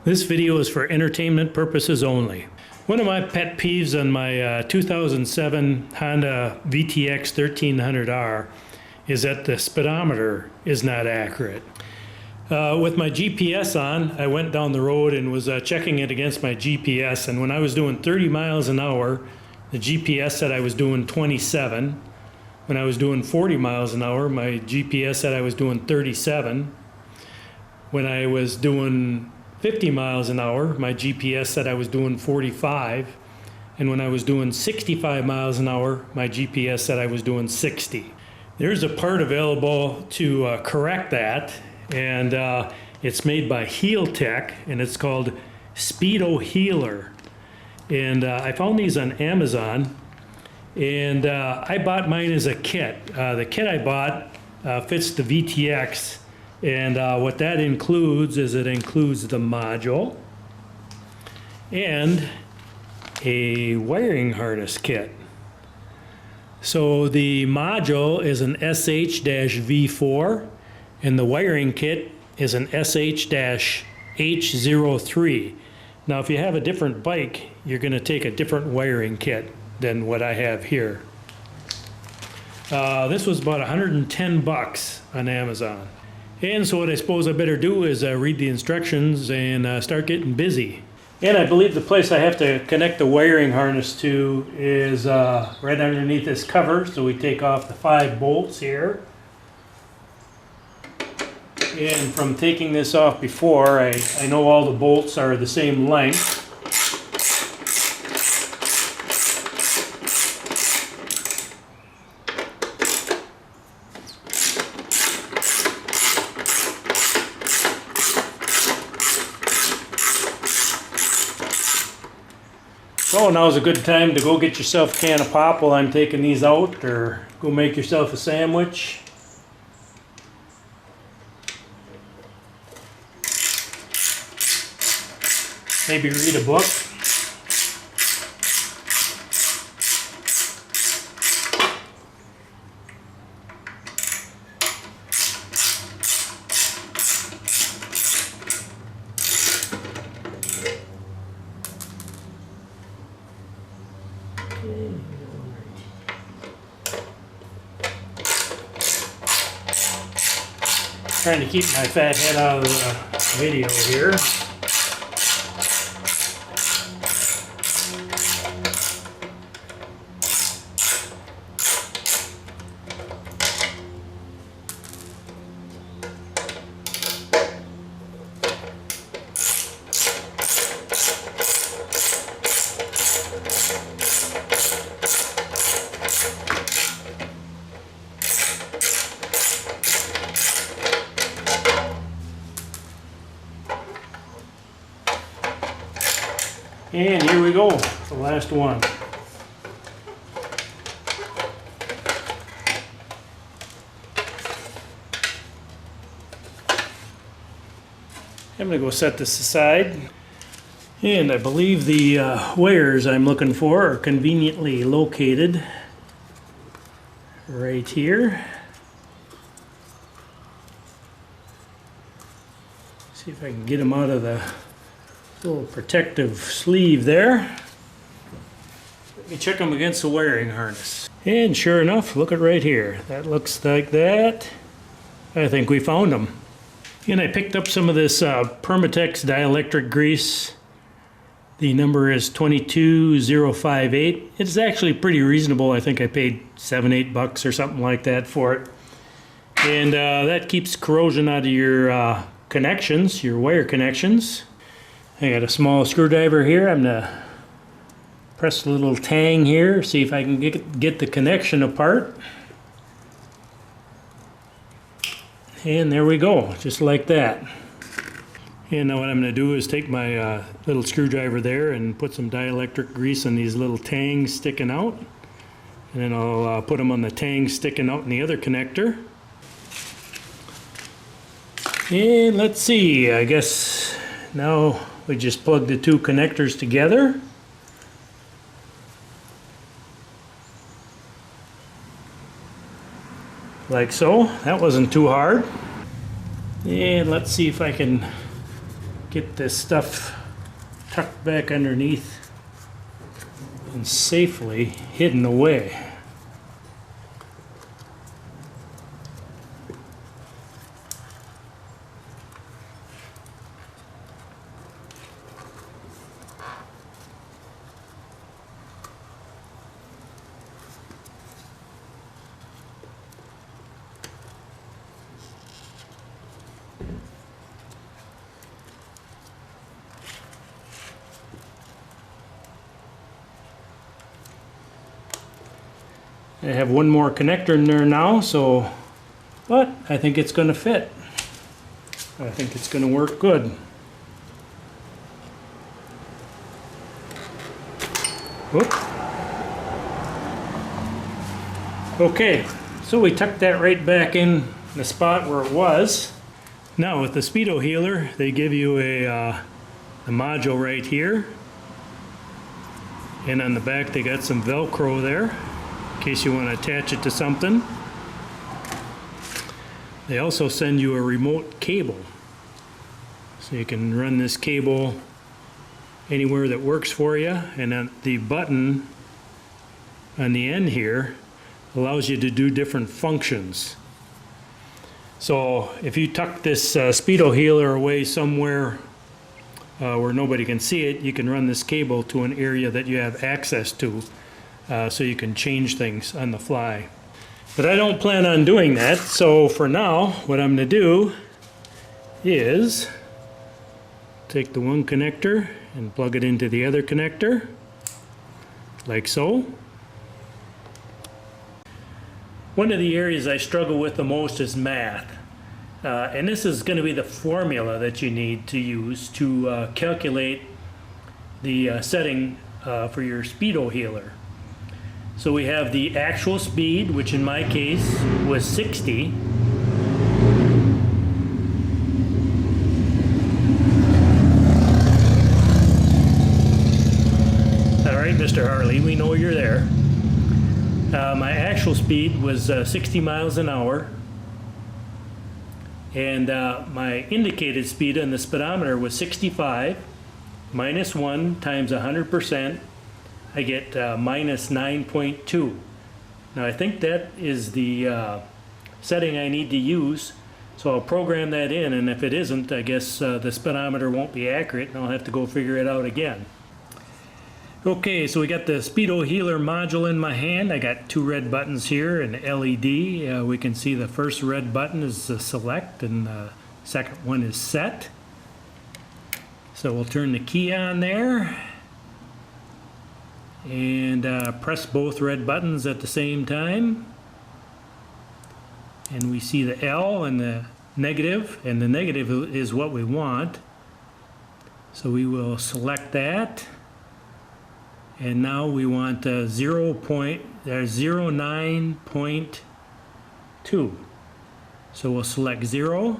This video is for entertainment purposes only. One of my pet peeves on my 2007 Honda VTX 1300R is that the speedometer is not accurate. With my GPS on, I went down the road and was checking it against my GPS, and when I was doing 30 miles an hour, the GPS said I was doing 27. When I was doing 40 miles an hour, my GPS said I was doing 37. When I was doing 50 miles an hour, my GPS said I was doing 45. And when I was doing 65 miles an hour, my GPS said I was doing 60. There's a part available to correct that, and it's made by Heel Tech, and it's called Speedohealer. And I found these on Amazon, and I bought mine as a kit. The kit I bought fits the VTX. And what that includes is it includes the module and a wiring harness kit. So the module is an SH-V4 and the wiring kit is an SH-H03. Now if you have a different bike, you're going to take a different wiring kit than what I have here. This was about 110 bucks on Amazon. And so what I suppose I better do is read the instructions and start getting busy. And I believe the place I have to connect the wiring harness to is right underneath this cover. So we take off the 5 bolts here. And from taking this off before, I know all the bolts are the same length. So now's a good time to go get yourself a can of pop while I'm taking these out, or go make yourself a sandwich. Maybe read a book. Trying to keep my fat head out of the video here. And here we go, the last one. I'm going to go set this aside. And I believe the wires I'm looking for are conveniently located right here. See if I can get them out of the little protective sleeve there. Let me check them against the wiring harness. And sure enough, look at right here. That looks like that. I think we found them. And I picked up some of this Permatex dielectric grease. The number is 22058. It's actually pretty reasonable. I think I paid $7, $8 or something like that for it. And that keeps corrosion out of your connections, your wire connections. I got a small screwdriver here. I'm going to press the little tang here, see if I can get the connection apart. And there we go, just like that. And now what I'm going to do is take my little screwdriver there and put some dielectric grease on these little tangs sticking out. And then I'll put them on the tang sticking out in the other connector. And let's see, I guess now we just plug the 2 connectors together. Like so. That wasn't too hard. And let's see if I can get this stuff tucked back underneath and safely hidden away. I have one more connector in there now, but I think it's going to fit. I think it's going to work good. Whoop. Okay, so we tucked that right back in the spot where it was. Now with the Speedohealer, they give you a module right here, and on the back they got some Velcro there in case you want to attach it to something. They also send you a remote cable, so you can run this cable anywhere that works for you, and then the button on the end here allows you to do different functions. So if you tuck this Speedohealer away somewhere where nobody can see it, you can run this cable to an area that you have access to, so you can change things on the fly. But I don't plan on doing that, so for now what I'm going to do is take the one connector and plug it into the other connector, like so. One of the areas I struggle with the most is math. And this is going to be the formula that you need to use to calculate the setting for your Speedohealer. So we have the actual speed, which in my case was 60. All right, Mr. Harley, we know you're there. My actual speed was 60 miles an hour, and my indicated speed on the speedometer was 65. Minus 1 times 100%, I get minus 9.2. Now I think that is the setting I need to use, so I'll program that in, and if it isn't, I guess the speedometer won't be accurate and I'll have to go figure it out again. Okay, so we got the Speedohealer module in my hand. I got two red buttons here, an LED. We can see the first red button is select and the second one is set. So we'll turn the key on there and press both red buttons at the same time. And we see the L and the negative is what we want. So we will select that. And now we want 09.2. So we'll select 0.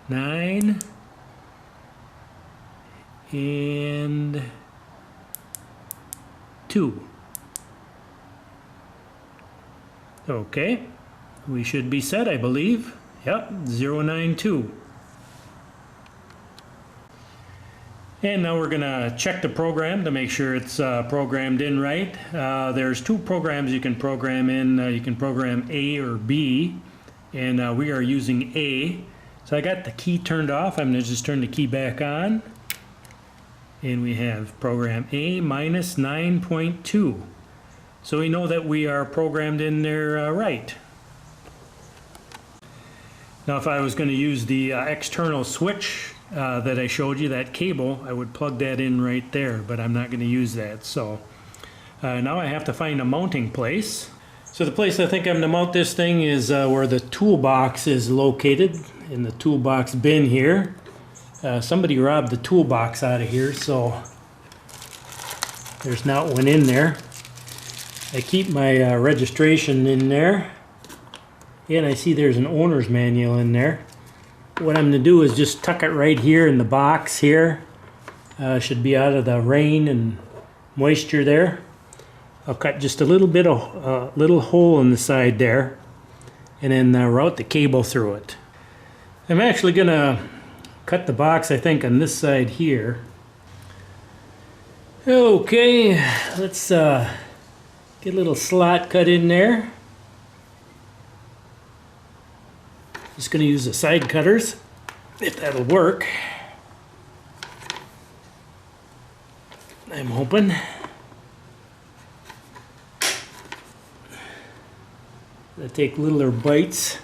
Nine and 2. Okay, we should be set, I believe. Yep, 092. And now we're going to check the program to make sure it's programmed in right. There's two programs you can program in. You can program A or B, and we are using A. So I got the key turned off. I'm going to just turn the key back on. And we have program A minus 9.2. So we know that we are programmed in there right. Now if I was going to use the external switch that I showed you, that cable, I would plug that in right there, but I'm not going to use that. So now I have to find a mounting place. So the place I think I'm going to mount this thing is where the toolbox is located, in the toolbox bin here. Somebody robbed the toolbox out of here, so there's not one in there. I keep my registration in there. And I see there's an owner's manual in there. What I'm going to do is just tuck it right here in the box here. Should be out of the rain and moisture there. I'll cut just a little bit of little hole in the side there, and then route the cable through it. I'm actually gonna cut the box, I think, on this side here. Okay, let's get a little slot cut in there. Just gonna use the side cutters, if that'll work. I'm hoping. I take littler bites.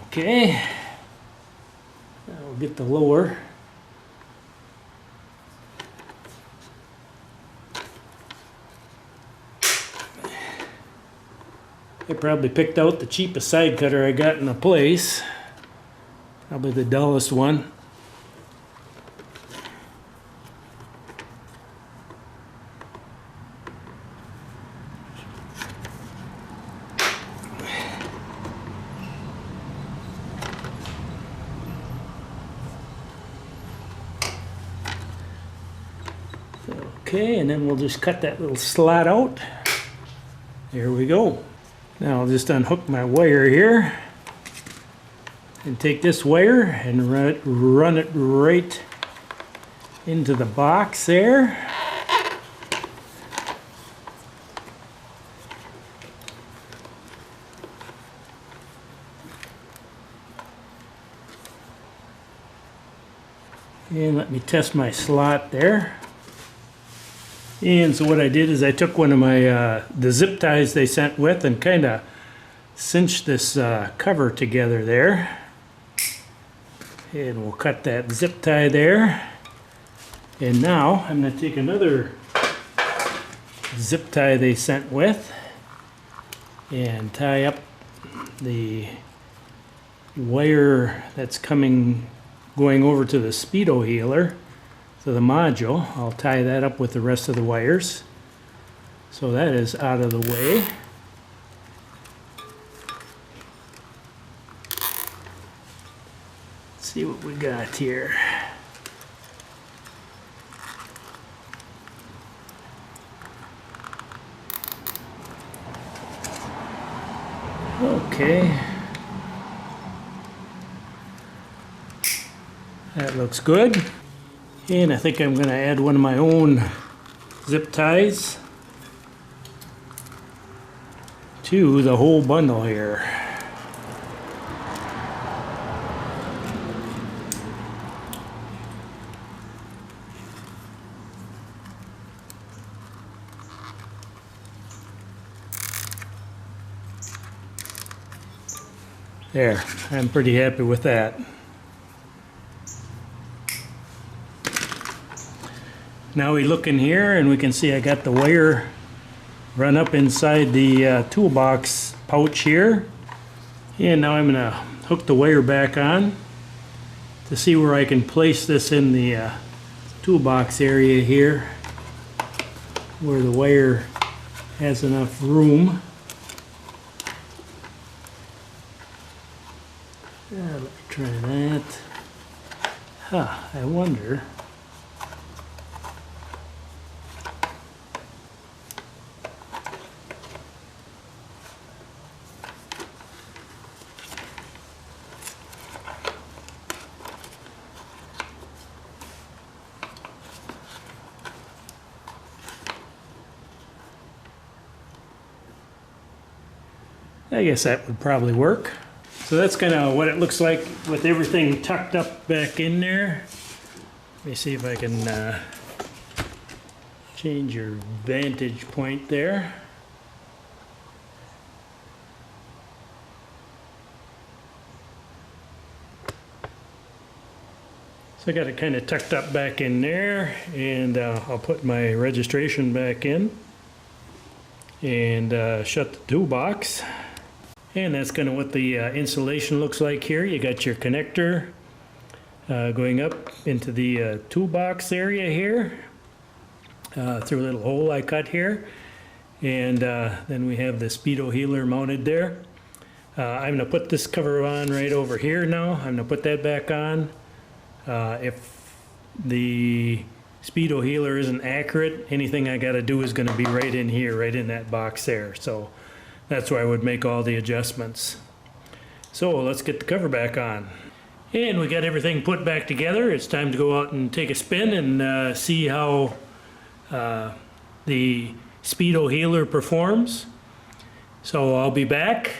Okay. Now we'll get the lower. I probably picked out the cheapest side cutter I got in the place. Probably the dullest one. Okay, and then we'll just cut that little slot out. There we go. Now I'll just unhook my wire here and take this wire and run it right into the box there. And let me test my slot there. And so what I did is I took one of my the zip ties they sent with and kind of cinched this cover together there. And we'll cut that zip tie there. And now I'm going to take another zip tie they sent with and tie up the wire that's going over to the Speedohealer. So the module, I'll tie that up with the rest of the wires. So that is out of the way. Let's see what we got here. Okay. That looks good. And I think I'm going to add one of my own zip ties to the whole bundle here. There, I'm pretty happy with that. Now we look in here and we can see I got the wire run up inside the toolbox pouch here. And now I'm going to hook the wire back on to see where I can place this in the toolbox area here, where the wire has enough room. Let me try that. I wonder. I guess that would probably work. So that's kind of what it looks like with everything tucked up back in there. Let me see if I can change your vantage point there. So I got it kind of tucked up back in there, and I'll put my registration back in and shut the toolbox. And that's kind of what the insulation looks like here. You got your connector going up into the toolbox area here through a little hole I cut here. And then we have the Speedohealer mounted there. I'm going to put this cover on right over here now. I'm going to put that back on. If the Speedohealer isn't accurate, anything I got to do is going to be right in here, right in that box there. So that's where I would make all the adjustments. So let's get the cover back on. And we got everything put back together. It's time to go out and take a spin and see how the Speedohealer performs. So I'll be back.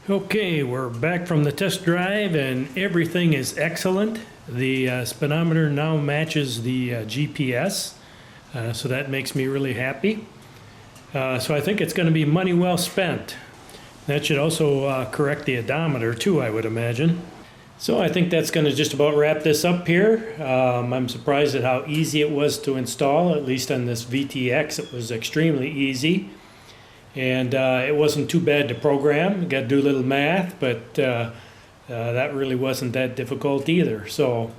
Okay, we're back from the test drive and everything is excellent. The speedometer now matches the GPS, so that makes me really happy. So I think it's going to be money well spent. That should also correct the odometer too, I would imagine. So I think that's going to just about wrap this up here. I'm surprised at how easy it was to install, at least on this VTX. It was extremely easy. And it wasn't too bad to program. You got to do a little math, but that really wasn't that difficult either. So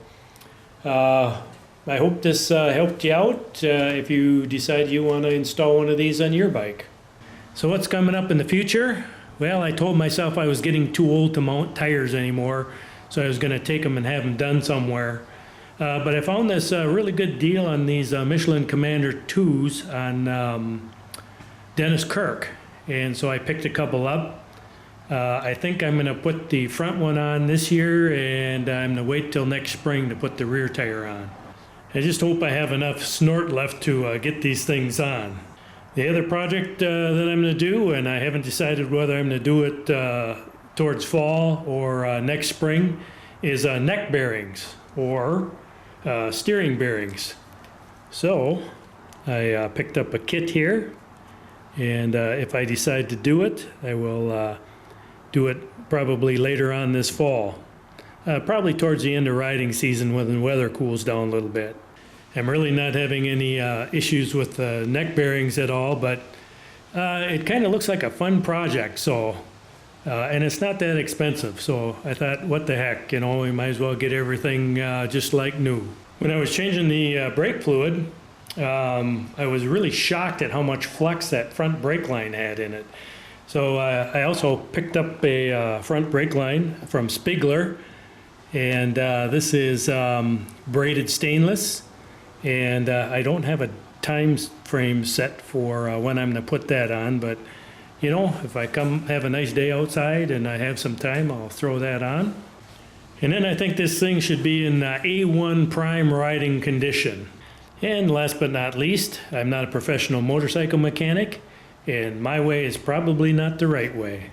I hope this helped you out if you decide you want to install one of these on your bike. So what's coming up in the future? Well, I told myself I was getting too old to mount tires anymore, so I was going to take them and have them done somewhere. But I found this really good deal on these Michelin Commander 2s on Dennis Kirk, and so I picked a couple up. I think I'm going to put the front one on this year, and I'm going to wait till next spring to put the rear tire on. I just hope I have enough snort left to get these things on. The other project that I'm going to do, and I haven't decided whether I'm going to do it towards fall or next spring, is neck bearings or steering bearings. So I picked up a kit here. And if I decide to do it, I will do it probably later on this fall. Probably towards the end of riding season when the weather cools down a little bit. I'm really not having any issues with the neck bearings at all, but it kind of looks like a fun project. So, and it's not that expensive. So I thought, what the heck, you know, we might as well get everything just like new. When I was changing the brake fluid, I was really shocked at how much flex that front brake line had in it. So I also picked up a front brake line from Spiegler, and this is braided stainless, and I don't have a time frame set for when I'm going to put that on, but you know, if I come have a nice day outside and I have some time, I'll throw that on. And then I think this thing should be in A1 prime riding condition. And last but not least, I'm not a professional motorcycle mechanic, and my way is probably not the right way.